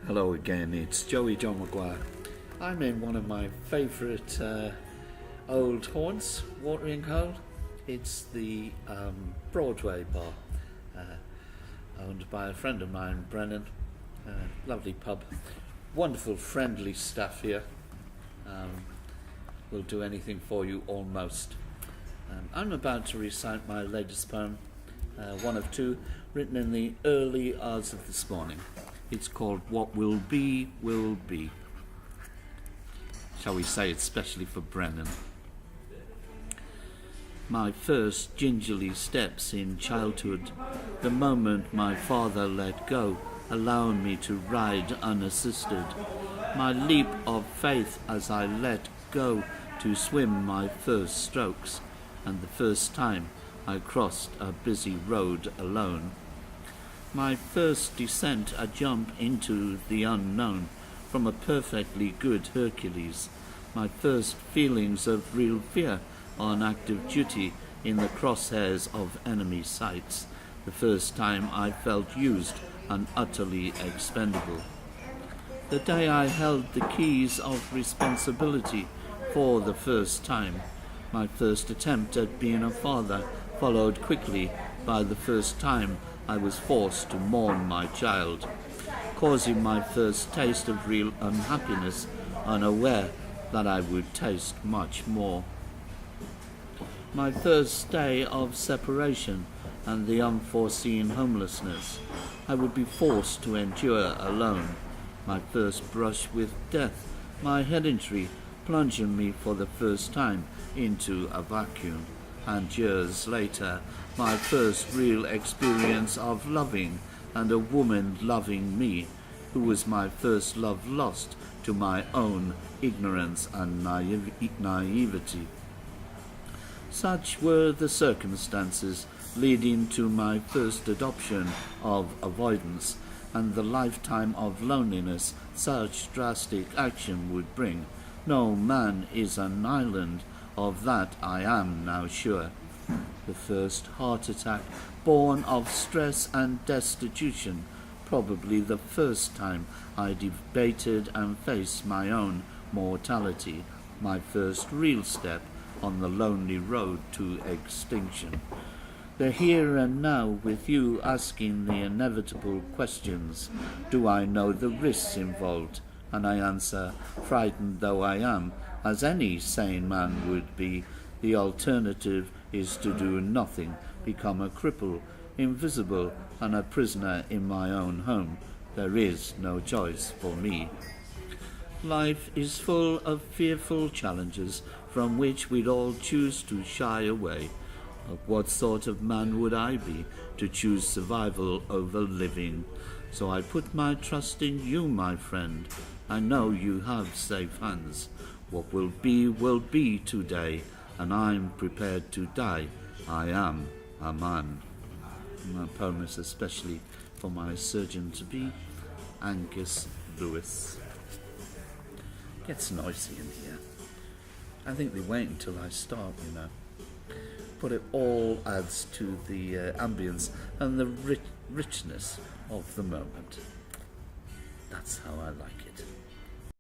Hello again, it's Joey John Maguire. I'm in one of my favourite old haunts, Watering Hole. It's the Broadway bar, owned by a friend of mine, Brennan. Lovely pub, wonderful friendly staff here. Will do anything for you almost. I'm about to recite my latest poem, one of two, written in the early hours of this morning. It's called What Will Be, Will Be. Shall we say it's specially for Brennan. My first gingerly steps in childhood, the moment my father let go, allowing me to ride unassisted. My leap of faith as I let go to swim my first strokes, and the first time I crossed a busy road alone. My first descent, a jump into the unknown from a perfectly good Hercules. My first feelings of real fear on active duty in the crosshairs of enemy sights. The first time I felt used and utterly expendable. The day I held the keys of responsibility for the first time. My first attempt at being a father, followed quickly by the first time I was forced to mourn my child, causing my first taste of real unhappiness, unaware that I would taste much more. My first day of separation and the unforeseen homelessness I would be forced to endure alone. My first brush with death, my head injury plunging me for the first time into a vacuum, and years later, my first real experience of loving and a woman loving me, who was my first love lost to my own ignorance and naivety. Such were the circumstances leading to my first adoption of avoidance, and the lifetime of loneliness such drastic action would bring. No man is an island, of that I am now sure. The first heart attack, born of stress and destitution, probably the first time I debated and faced my own mortality, my first real step on the lonely road to extinction. The here and now with you asking the inevitable questions. Do I know the risks involved? And I answer, frightened though I am, as any sane man would be, the alternative is to do nothing, become a cripple, invisible, and a prisoner in my own home. There is no choice for me. Life is full of fearful challenges from which we'd all choose to shy away. But what sort of man would I be to choose survival over living? So I put my trust in you, my friend. I know you have safe hands. What will be today, and I'm prepared to die. I am a man. My poem is especially for my surgeon-to-be, Angus Lewis. Gets noisy in here. I think they wait until I start, But it all adds to the ambience and the richness of the moment. That's how I like it.